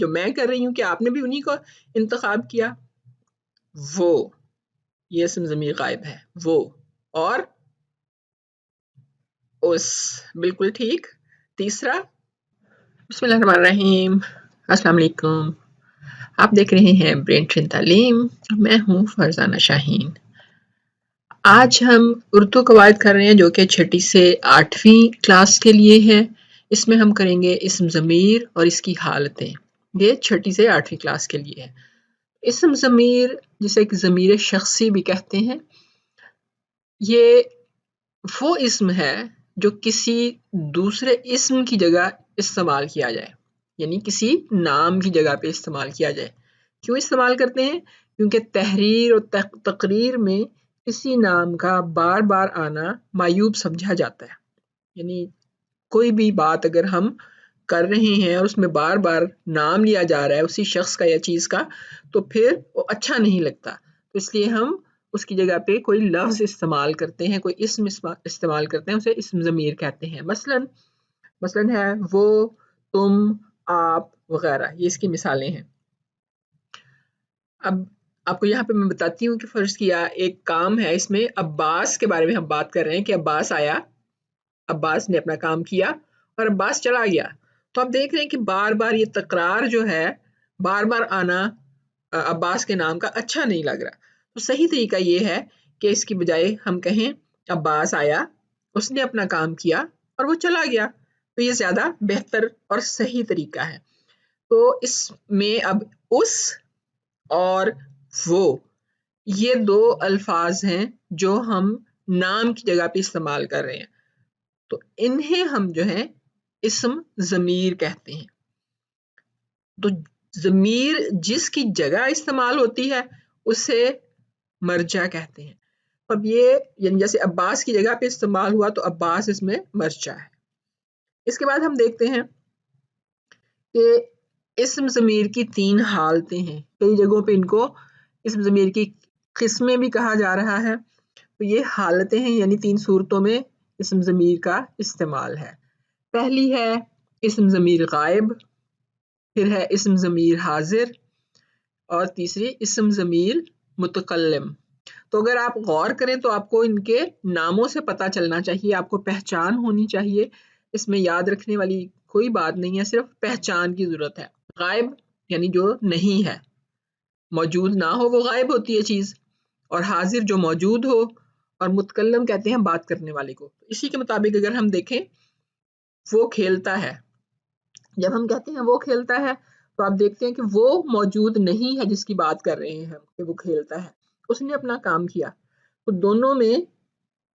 جو میں کر رہی ہوں کہ آپ نے بھی انہی کو انتخاب کیا. وہ یہ اسم ضمیر غائب ہے. وہ اور اس. بالکل ٹھیک. تیسرا. بسم اللہ الرحمن الرحیم. السلام علیکم. آپ دیکھ رہے ہیں برین ٹرین تعلیم. میں ہوں فرزانہ شاہین. آج ہم اردو قواعد کر رہے ہیں جو کہ 6 سے 8ویں کلاس کے لیے ہے. اس میں ہم کریں گے اسم ضمیر اور اس کی حالتیں. یہ 6 سے 8ویں کلاس کے لیے ہے. اسم ضمیر جسے ایک ضمیر شخصی بھی کہتے ہیں، یہ وہ اسم ہے جو کسی دوسرے اسم کی جگہ استعمال کیا جائے، یعنی کسی نام کی جگہ پہ استعمال کیا جائے. کیوں استعمال کرتے ہیں؟ کیونکہ تحریر اور تقریر میں کسی نام کا بار بار آنا معیوب سمجھا جاتا ہے. یعنی کوئی بھی بات اگر ہم کر رہے ہیں اور اس میں بار بار نام لیا جا رہا ہے اسی شخص کا یا چیز کا، تو پھر وہ اچھا نہیں لگتا. تو اس لیے ہم اس کی جگہ پہ کوئی لفظ استعمال کرتے ہیں، کوئی اسم استعمال کرتے ہیں، اسے اسم ضمیر کہتے ہیں. مثلاً ہے وہ، تم، آپ وغیرہ. یہ اس کی مثالیں ہیں. اب آپ کو یہاں پہ میں بتاتی ہوں کہ فرض کیا ایک کام ہے، اس میں عباس کے بارے میں ہم بات کر رہے ہیں کہ عباس آیا، عباس نے اپنا کام کیا اور عباس چلا گیا. تو آپ دیکھ رہے ہیں کہ بار بار یہ تکرار جو ہے، بار بار آنا عباس کے نام کا اچھا نہیں لگ رہا. تو صحیح طریقہ یہ ہے کہ اس کی بجائے ہم کہیں عباس آیا، اس نے اپنا کام کیا اور وہ چلا گیا. تو یہ زیادہ بہتر اور صحیح طریقہ ہے. تو اس میں اب اس اور وہ یہ 2 الفاظ ہیں جو ہم نام کی جگہ پہ استعمال کر رہے ہیں. تو انہیں ہم جو ہے اسم ضمیر کہتے ہیں. تو ضمیر جس کی جگہ استعمال ہوتی ہے اسے مرجع کہتے ہیں. اب یہ یعنی جیسے عباس کی جگہ پہ استعمال ہوا تو عباس اس میں مرجع ہے. اس کے بعد ہم دیکھتے ہیں کہ اسم ضمیر کی 3 حالتیں ہیں. کئی جگہوں پہ ان کو اسم ضمیر کی قسمیں بھی کہا جا رہا ہے. تو یہ حالتیں ہیں، یعنی 3 صورتوں میں اسم ضمیر کا استعمال ہے. پہلی ہے اسم ضمیر غائب، پھر ہے اسم ضمیر حاضر، اور تیسری اسم ضمیر متکلم. تو اگر آپ غور کریں تو آپ کو ان کے ناموں سے پتہ چلنا چاہیے، آپ کو پہچان ہونی چاہیے. اس میں یاد رکھنے والی کوئی بات نہیں ہے، صرف پہچان کی ضرورت ہے. غائب یعنی جو نہیں ہے، موجود نہ ہو وہ غائب ہوتی ہے چیز، اور حاضر جو موجود ہو، اور متکلم کہتے ہیں بات کرنے والے کو. اسی کے مطابق اگر ہم دیکھیں وہ کھیلتا ہے، جب ہم کہتے ہیں وہ کھیلتا ہے تو آپ دیکھتے ہیں کہ وہ موجود نہیں ہے جس کی بات کر رہے ہیں کہ وہ کھیلتا ہے، اس نے اپنا کام کیا. تو دونوں میں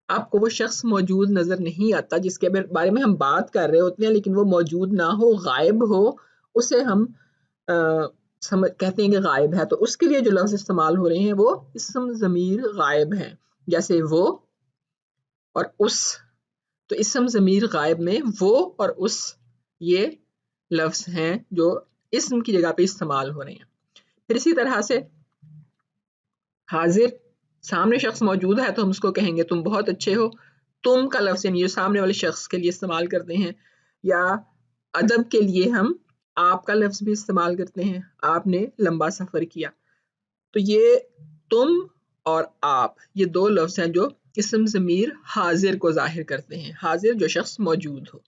آپ کو وہ شخص موجود نظر نہیں آتا جس کے بارے میں ہم بات کر رہے ہوتے ہیں، لیکن وہ موجود نہ ہو، غائب ہو، اسے ہم کہتے ہیں کہ غائب ہے. تو اس کے لیے جو لفظ استعمال ہو رہے ہیں وہ اسم ضمیر غائب ہیں، جیسے وہ اور اس. تو اسم ضمیر غائب میں وہ اور اس یہ لفظ ہیں جو اسم کی جگہ پہ استعمال ہو رہے ہیں. پھر اسی طرح سے حاضر، سامنے شخص موجود ہے تو ہم اس کو کہیں گے تم بہت اچھے ہو. تم کا لفظ یعنی جو سامنے والے شخص کے لیے استعمال کرتے ہیں. یا ادب کے لیے ہم آپ کا لفظ بھی استعمال کرتے ہیں، آپ نے لمبا سفر کیا. تو یہ تم اور آپ یہ 2 لفظ ہیں جو اسم ضمیر حاضر کو ظاہر کرتے ہیں، حاضر جو شخص موجود ہو.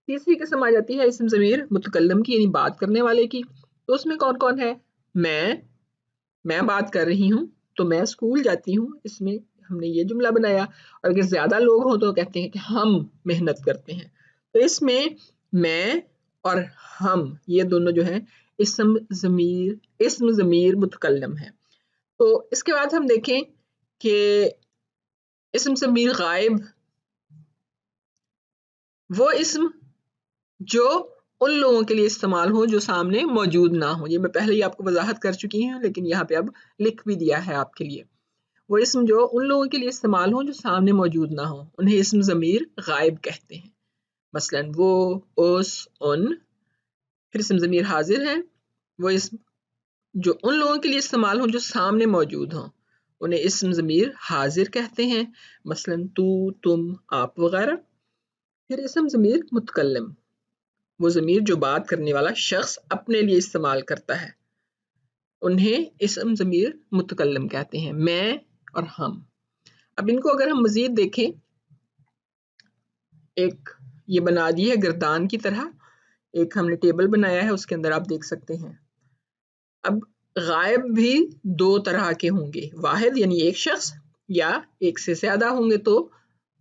تیسری قسم آ جاتی ہے اسم ضمیر متکلم کی، یعنی بات کرنے والے کی. تو اس میں کون کون ہے؟ میں بات کر رہی ہوں تو میں اسکول جاتی ہوں، اس میں ہم نے یہ جملہ بنایا. اور اگر زیادہ لوگ ہوں تو کہتے ہیں کہ ہم محنت کرتے ہیں. تو اس میں میں اور ہم یہ دونوں جو ہیں اسم ضمیر متکلم ہے. تو اس کے بعد ہم دیکھیں کہ اسم ضمیر غائب وہ اسم جو ان لوگوں کے لیے استعمال ہو جو سامنے موجود نہ ہو. یہ میں پہلے ہی آپ کو وضاحت کر چکی ہوں، لیکن یہاں پہ اب لکھ بھی دیا ہے آپ کے لیے. وہ اسم جو ان لوگوں کے لیے استعمال ہو جو سامنے موجود نہ ہو انہیں اسم ضمیر غائب کہتے ہیں. مثلا وہ، اس، ان. پھر اسم ضمیر حاضر ہے وہ اسم جو ان لوگوں کے لیے استعمال ہو جو سامنے موجود ہوں انہیں اسم ضمیر حاضر کہتے ہیں. مثلا تو، تم، آپ وغیرہ. پھر اسم ضمیر متکلم وہ ضمیر جو بات کرنے والا شخص اپنے لیے استعمال کرتا ہے، انہیں اسم ضمیر متکلم کہتے ہیں، میں اور ہم۔ اب ان کو اگر ہم مزید دیکھیں، ایک یہ بنا دی ہے گردان کی طرح، ایک ہم نے ٹیبل بنایا ہے، اس کے اندر آپ دیکھ سکتے ہیں۔ اب غائب بھی دو طرح کے ہوں گے، واحد یعنی ایک شخص، یا ایک سے زیادہ ہوں گے تو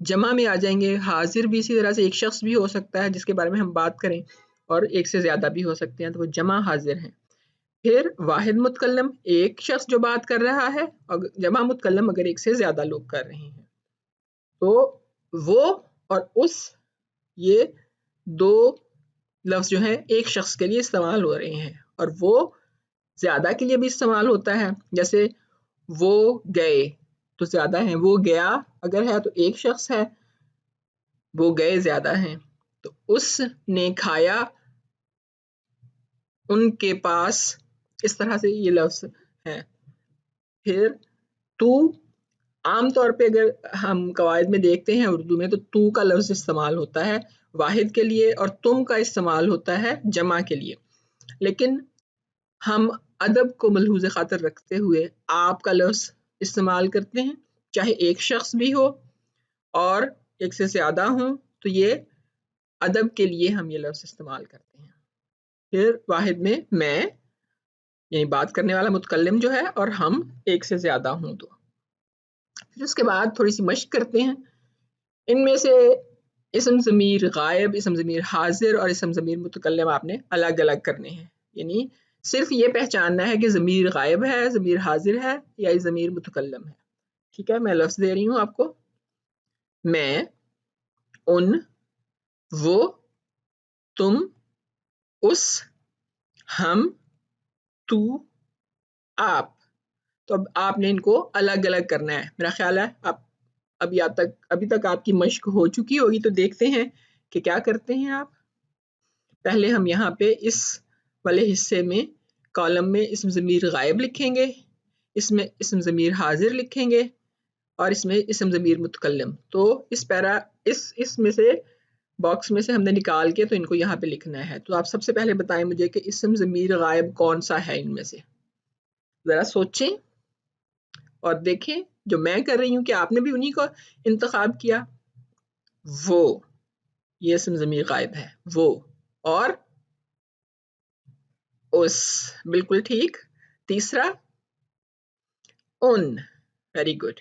جمع میں آ جائیں گے۔ حاضر بھی اسی طرح سے ایک شخص بھی ہو سکتا ہے جس کے بارے میں ہم بات کریں، اور ایک سے زیادہ بھی ہو سکتے ہیں، تو وہ جمع حاضر ہیں۔ پھر واحد متکلم ایک شخص جو بات کر رہا ہے، اور جمع متکلم اگر ایک سے زیادہ لوگ کر رہے ہیں، تو وہ اور اس، یہ دو لفظ جو ہیں ایک شخص کے لیے استعمال ہو رہے ہیں، اور وہ زیادہ کے لیے بھی استعمال ہوتا ہے۔ جیسے وہ گئے تو زیادہ ہیں، وہ گیا اگر ہے تو ایک شخص ہے، وہ گئے زیادہ ہیں۔ تو اس نے کھایا، ان کے پاس، اس طرح سے یہ لفظ ہے۔ پھر تو، عام طور پہ اگر ہم قواعد میں دیکھتے ہیں اردو میں، تو کا لفظ استعمال ہوتا ہے واحد کے لیے، اور تم کا استعمال ہوتا ہے جمع کے لیے۔ لیکن ہم ادب کو ملحوظ خاطر رکھتے ہوئے آپ کا لفظ استعمال کرتے ہیں، چاہے ایک شخص بھی ہو اور ایک سے زیادہ ہوں، تو یہ ادب کے لیے ہم یہ لفظ استعمال کرتے ہیں۔ پھر واحد میں یعنی بات کرنے والا متکلم جو ہے، اور ہم ایک سے زیادہ ہوں تو۔ پھر اس کے بعد تھوڑی سی مشق کرتے ہیں، ان میں سے اسم ضمیر غائب، اسم ضمیر حاضر اور اسم ضمیر متکلم آپ نے الگ الگ کرنے ہیں، یعنی صرف یہ پہچاننا ہے کہ ضمیر غائب ہے، ضمیر حاضر ہے، یا یہ ضمیر متکلم ہے۔ ٹھیک ہے، میں لفظ دے رہی ہوں آپ کو، میں، ان، وہ، تم، اس، ہم، تو، آپ۔ تو اب آپ نے ان کو الگ الگ کرنا ہے۔ میرا خیال ہے آپ ابھی تک آپ کی مشق ہو چکی ہوگی، تو دیکھتے ہیں کہ کیا کرتے ہیں آپ۔ پہلے ہم یہاں پہ اس والے حصے میں کالم میں اسم ضمیر غائب لکھیں گے، اس میں اسم ضمیر حاضر لکھیں گے، اور اس میں اسم ضمیر متکلم۔ تو اس میں سے باکس میں سے ہم نے نکال کے تو ان کو یہاں پہ لکھنا ہے۔ تو آپ سب سے پہلے بتائیں مجھے کہ اسم ضمیر غائب کون سا ہے ان میں سے، ذرا سوچیں اور دیکھیں۔ جو میں کر رہی ہوں کہ آپ نے بھی انہی کو انتخاب کیا۔ وہ، یہ اسم ضمیر غائب ہے، وہ، اور اس، بالکل ٹھیک۔ تیسرا، ان، ویری گڈ۔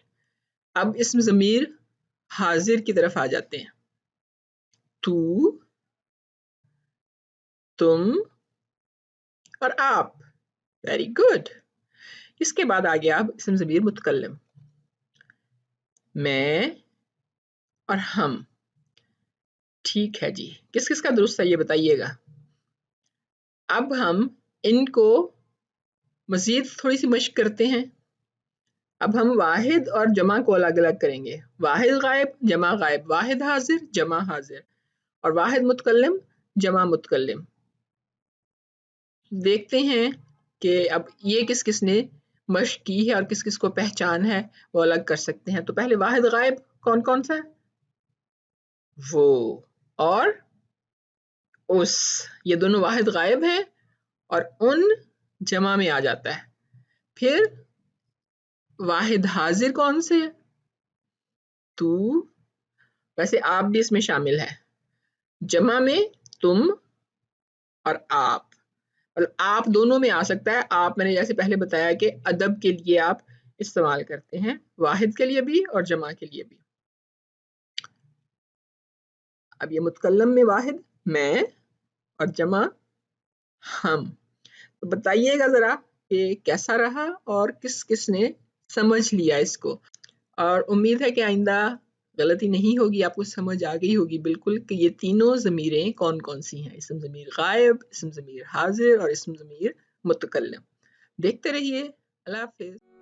اب اسم ضمیر حاضر کی طرف آ جاتے ہیں، تو، تم اور آپ، ویری گڈ۔ اس کے بعد آ گیا اب اسم ضمیر متکلم، میں اور ہم۔ ٹھیک ہے جی، کس کس کا درست ہے یہ بتائیے گا۔ اب ہم ان کو مزید تھوڑی سی مشق کرتے ہیں۔ اب ہم واحد اور جمع کو الگ الگ کریں گے، واحد غائب، جمع غائب، واحد حاضر، جمع حاضر، اور واحد متکلم، جمع متکلم۔ دیکھتے ہیں کہ اب یہ کس کس نے مشق کی ہے اور کس کس کو پہچان ہے، وہ الگ کر سکتے ہیں۔ تو پہلے واحد غائب کون کون سا ہے، وہ اور اس، یہ دونوں واحد غائب ہیں، اور ان جمع میں آ جاتا ہے۔ پھر واحد حاضر کون سے ہے، تو، ویسے آپ بھی اس میں شامل ہے، جمع میں تم اور آپ، اور آپ دونوں میں آ سکتا ہے۔ آپ میں نے جیسے پہلے بتایا کہ ادب کے لیے آپ استعمال کرتے ہیں، واحد کے لیے بھی اور جمع کے لیے بھی۔ اب یہ متکلم میں واحد میں اور جمع ہم۔ تو بتائیے گا ذرا کہ کیسا رہا اور کس کس نے سمجھ لیا اس کو، اور امید ہے کہ آئندہ غلطی نہیں ہوگی، آپ کو سمجھ آ گئی ہوگی بالکل کہ یہ تینوں ضمیریں کون کون سی ہیں، اسم ضمیر غائب، اسم ضمیر حاضر اور اسم ضمیر متکلم۔ دیکھتے رہیے، اللہ حافظ۔